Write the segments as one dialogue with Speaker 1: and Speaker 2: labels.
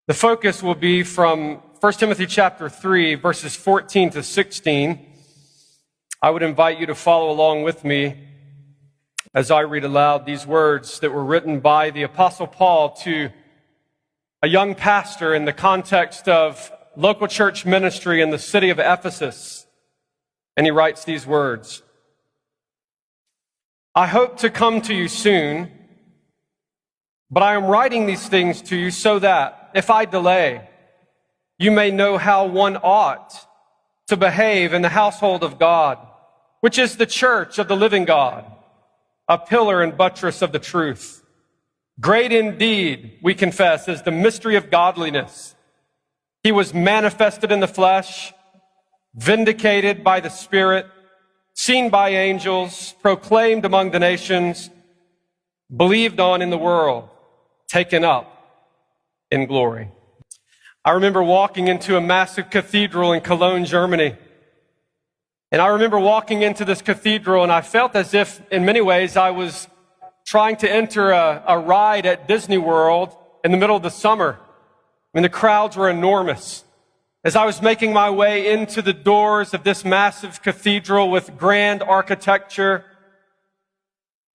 Speaker 1: The focus will be from 1 Timothy chapter 3, verses 14 to 16. I would invite you to follow along with me as I read aloud these words that were written by the Apostle Paul to a young pastor in the context of local church ministry in the city of Ephesus. And he writes these words: I hope to come to you soon, but I am writing these things to you so that, if I delay, you may know how one ought to behave in the household of God, which is the church of the living God, a pillar and buttress of the truth. Great indeed, we confess, is the mystery of godliness. He was manifested in the flesh, vindicated by the Spirit, seen by angels, proclaimed among the nations, believed on in the world, taken up in glory. I remember walking into a massive cathedral in Cologne, Germany. And I remember walking into this cathedral, and I felt as if, in many ways, I was trying to enter a ride at Disney World in the middle of the summer. I mean, the crowds were enormous. As I was making my way into the doors of this massive cathedral with grand architecture,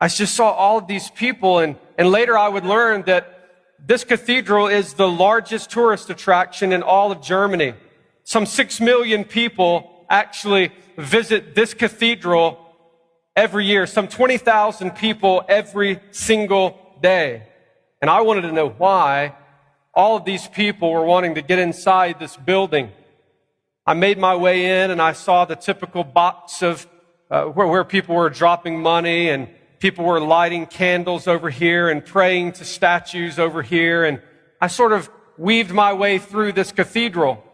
Speaker 1: I just saw all of these people, and later I would learn that this cathedral is the largest tourist attraction in all of Germany. Some 6 million people actually visit this cathedral every year, some 20,000 people every single day. And I wanted to know why all of these people were wanting to get inside this building. I made my way in and I saw the typical box of where people were dropping money, and people were lighting candles over here and praying to statues over here. And I sort of weaved my way through this cathedral.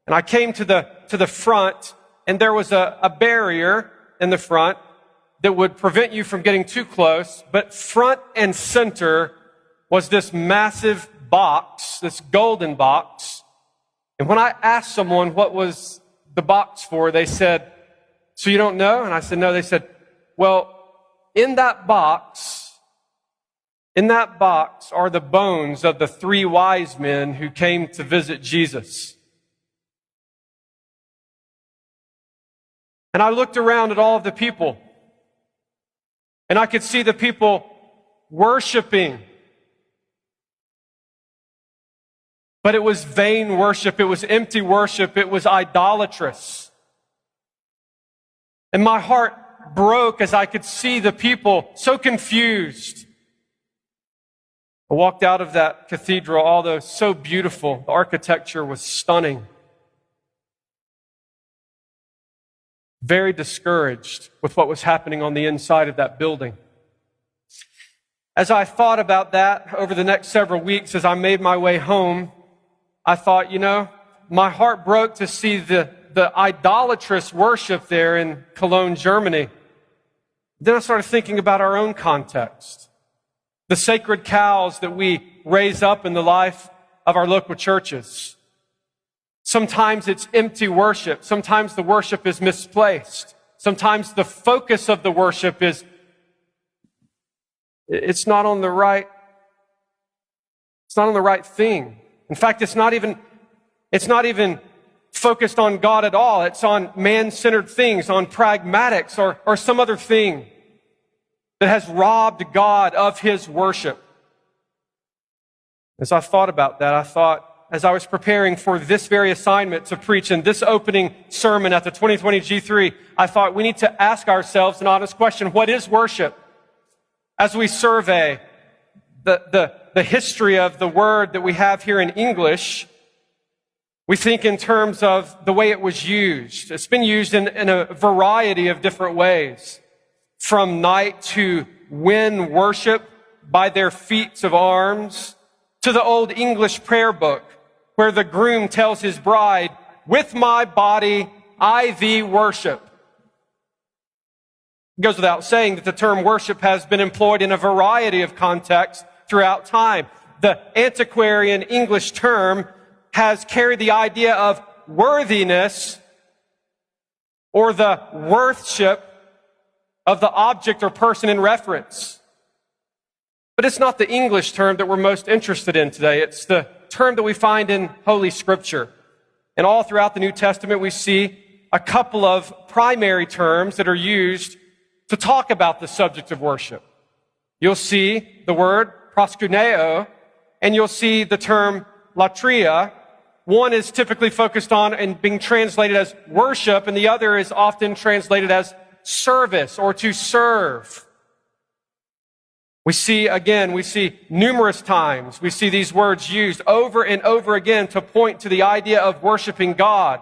Speaker 1: And I came to the front, and there was a barrier in the front that would prevent you from getting too close. But front and center was this massive box, this golden box. And when I asked someone what was the box for, they said, "So you don't know?" And I said, "No." They said, "Well, in that box are the bones of the 3 wise men who came to visit Jesus." And I looked around at all of the people, and I could see the people worshiping. But it was vain worship, it was empty worship, it was idolatrous. And my heart broke as I could see the people so confused. I walked out of that cathedral, although so beautiful, the architecture was stunning. Very discouraged with what was happening on the inside of that building. As I thought about that over the next several weeks, as I made my way home, I thought, my heart broke to see the idolatrous worship there in Cologne, Germany. Then I started thinking about our own context. The sacred cows that we raise up in the life of our local churches. Sometimes it's empty worship. Sometimes the worship is misplaced. Sometimes the focus of the worship it's not on the right thing. In fact, it's not even focused on God at all. It's on man-centered things, on pragmatics or some other thing that has robbed God of His worship. As I thought about that, as I was preparing for this very assignment to preach in this opening sermon at the 2020 G3, I thought we need to ask ourselves an honest question: what is worship? As we survey the history of the word that we have here in English, we think in terms of the way it was used. It's been used in a variety of different ways. From night to win worship by their feats of arms, to the old English prayer book, where the groom tells his bride, "With my body I thee worship." It goes without saying that the term worship has been employed in a variety of contexts throughout time. The antiquarian English term has carried the idea of worthiness or the worthship of the object or person in reference. But it's not the English term that we're most interested in today. It's the term that we find in Holy Scripture. And all throughout the New Testament, we see a couple of primary terms that are used to talk about the subject of worship. You'll see the word proskuneo, and you'll see the term latria. One is typically focused on and being translated as worship, and the other is often translated as service or to serve. We see numerous times, we see these words used over and over again to point to the idea of worshiping God.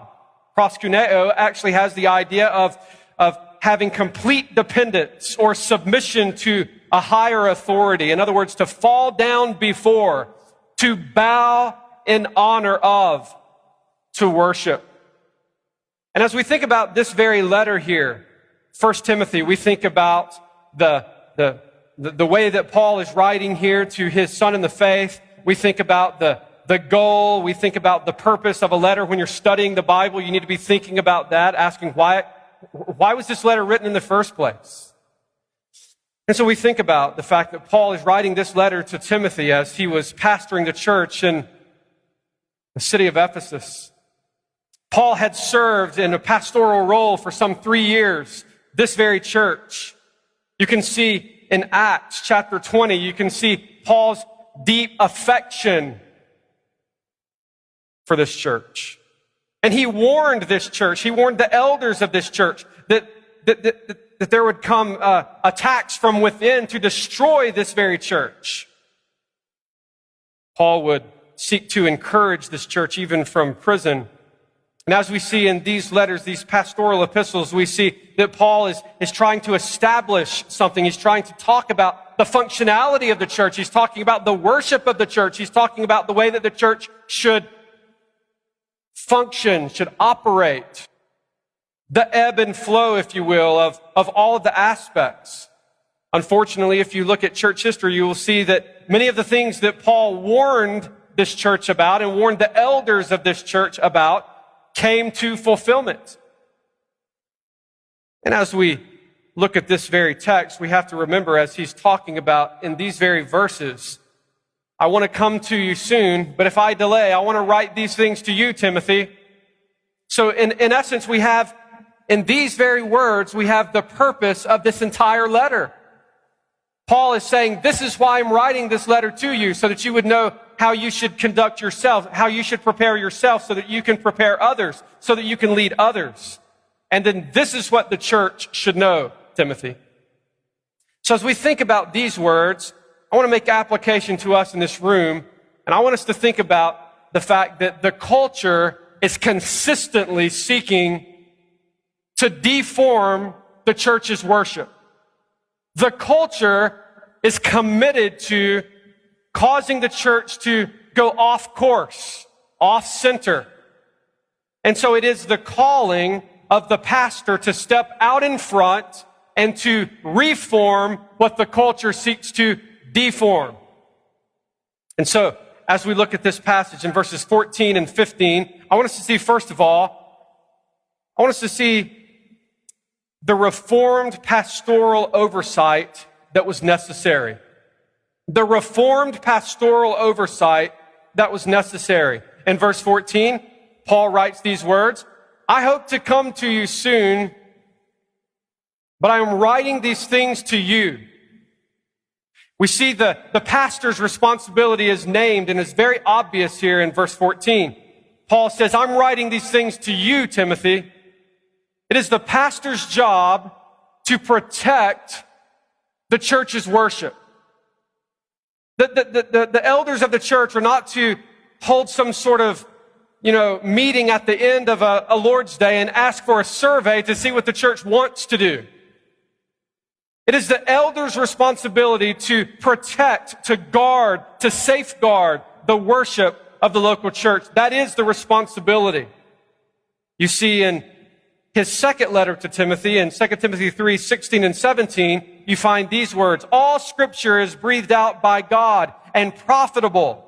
Speaker 1: Proskuneo actually has the idea of having complete dependence or submission to a higher authority. In other words, to fall down before, to bow in honor of, to worship. And as we think about this very letter here, 1 Timothy, we think about the way that Paul is writing here to his son in the faith. We think about the goal. We think about the purpose of a letter. When you're studying the Bible, you need to be thinking about that, asking why was this letter written in the first place? And so we think about the fact that Paul is writing this letter to Timothy as he was pastoring the church in the city of Ephesus. Paul had served in a pastoral role for some 3 years, this very church. You can see in Acts chapter 20, you can see Paul's deep affection for this church. And he warned this church, he warned the elders of this church that there would come attacks from within to destroy this very church. Paul would seek to encourage this church even from prison. And as we see in these letters, these pastoral epistles, we see that Paul is trying to establish something. He's trying to talk about the functionality of the church. He's talking about the worship of the church. He's talking about the way that the church should function, should operate. The ebb and flow, if you will, of all of the aspects. Unfortunately, if you look at church history, you will see that many of the things that Paul warned this church about and warned the elders of this church about came to fulfillment. And as we look at this very text, we have to remember, as he's talking about in these very verses, I want to come to you soon, but if I delay, I want to write these things to you, Timothy. So in essence, we have, in these very words, we have the purpose of this entire letter. Paul is saying, this is why I'm writing this letter to you, so that you would know how you should conduct yourself, how you should prepare yourself so that you can prepare others, so that you can lead others. And then this is what the church should know, Timothy. So as we think about these words, I want to make application to us in this room, and I want us to think about the fact that the culture is consistently seeking to deform the church's worship. The culture is committed to causing the church to go off course, off center. And so it is the calling of the pastor to step out in front and to reform what the culture seeks to deform. And so, as we look at this passage in verses 14 and 15, I want us to see, first of all, I want us to see the reformed pastoral oversight that was necessary. The reformed pastoral oversight that was necessary. In verse 14, Paul writes these words, I hope to come to you soon, but I am writing these things to you. We see the pastor's responsibility is named and is very obvious here in verse 14. Paul says, I'm writing these things to you, Timothy. It is the pastor's job to protect the church's worship. The elders of the church are not to hold some sort of, meeting at the end of a Lord's Day and ask for a survey to see what the church wants to do. It is the elder's responsibility to protect, to guard, to safeguard the worship of the local church. That is the responsibility. You see in his second letter to Timothy, in 2 Timothy 3, 16 and 17, you find these words, all scripture is breathed out by God and profitable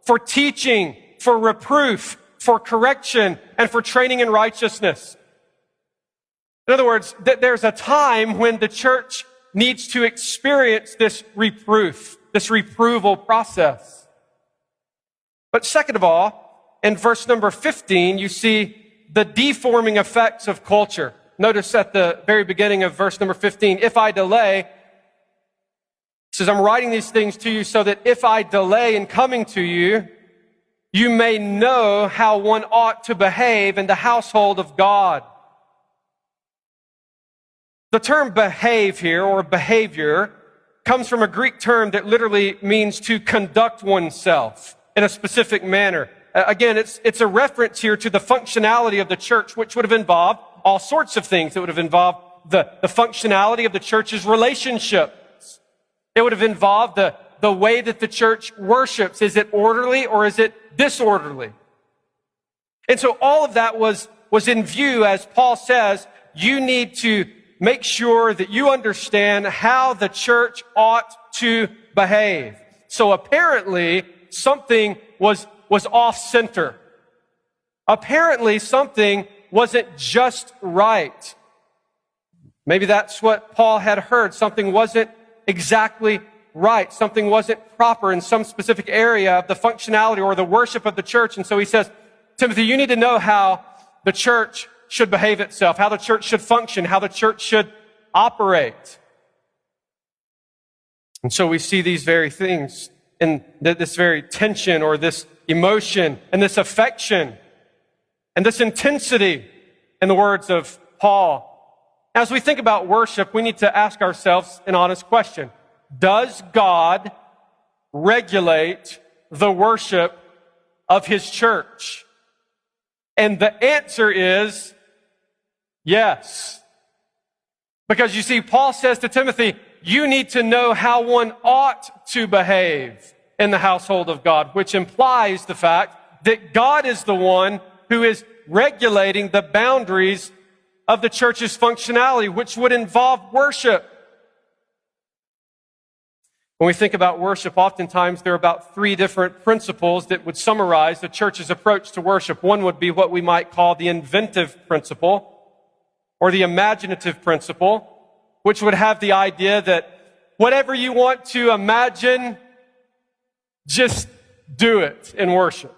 Speaker 1: for teaching, for reproof, for correction, and for training in righteousness. In other words, there's a time when the church needs to experience this reproof, this reproval process. But second of all, in verse number 15, you see the deforming effects of culture. Notice at the very beginning of verse number 15, if I delay, it says, I'm writing these things to you so that if I delay in coming to you, you may know how one ought to behave in the household of God. The term behave here, or behavior, comes from a Greek term that literally means to conduct oneself in a specific manner. Again, it's a reference here to the functionality of the church, which would have involved all sorts of things. It would have involved the functionality of the church's relationships. It would have involved the way that the church worships. Is it orderly or is it disorderly? And so all of that was in view, as Paul says, you need to make sure that you understand how the church ought to behave. So apparently something was off center. Apparently something wasn't just right. Maybe that's what Paul had heard. Something wasn't exactly right. Something wasn't proper in some specific area of the functionality or the worship of the church. And so he says, Timothy, you need to know how the church should behave itself, how the church should function, how the church should operate. And so we see these very things in this very tension or this emotion and this affection and this intensity in the words of Paul. As we think about worship, we need to ask ourselves an honest question. Does God regulate the worship of His church? And the answer is yes. Because you see, Paul says to Timothy, you need to know how one ought to behave in the household of God, which implies the fact that God is the one who is regulating the boundaries of the church's functionality, which would involve worship. When we think about worship, oftentimes there are about 3 different principles that would summarize the church's approach to worship. One would be what we might call the inventive principle, or the imaginative principle, which would have the idea that whatever you want to imagine, just do it in worship.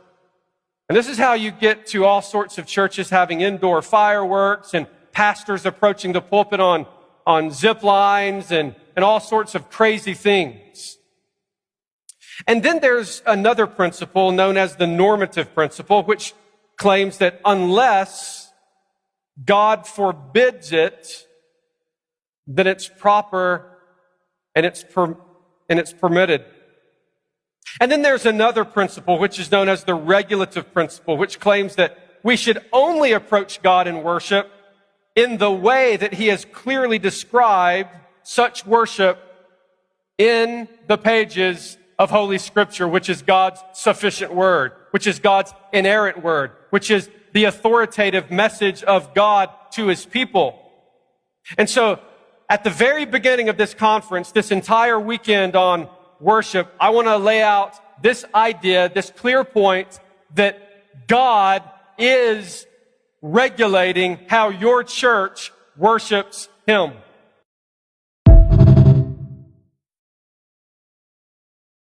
Speaker 1: And this is how you get to all sorts of churches having indoor fireworks and pastors approaching the pulpit on zip lines and all sorts of crazy things. And then there's another principle known as the normative principle, which claims that unless God forbids it, then it's proper and it's permitted. And then there's another principle, which is known as the regulative principle, which claims that we should only approach God in worship in the way that He has clearly described such worship in the pages of Holy Scripture, which is God's sufficient word, which is God's inerrant word, which is the authoritative message of God to His people. And so, at the very beginning of this conference, this entire weekend on worship, I want to lay out this idea, this clear point that God is regulating how your church worships Him.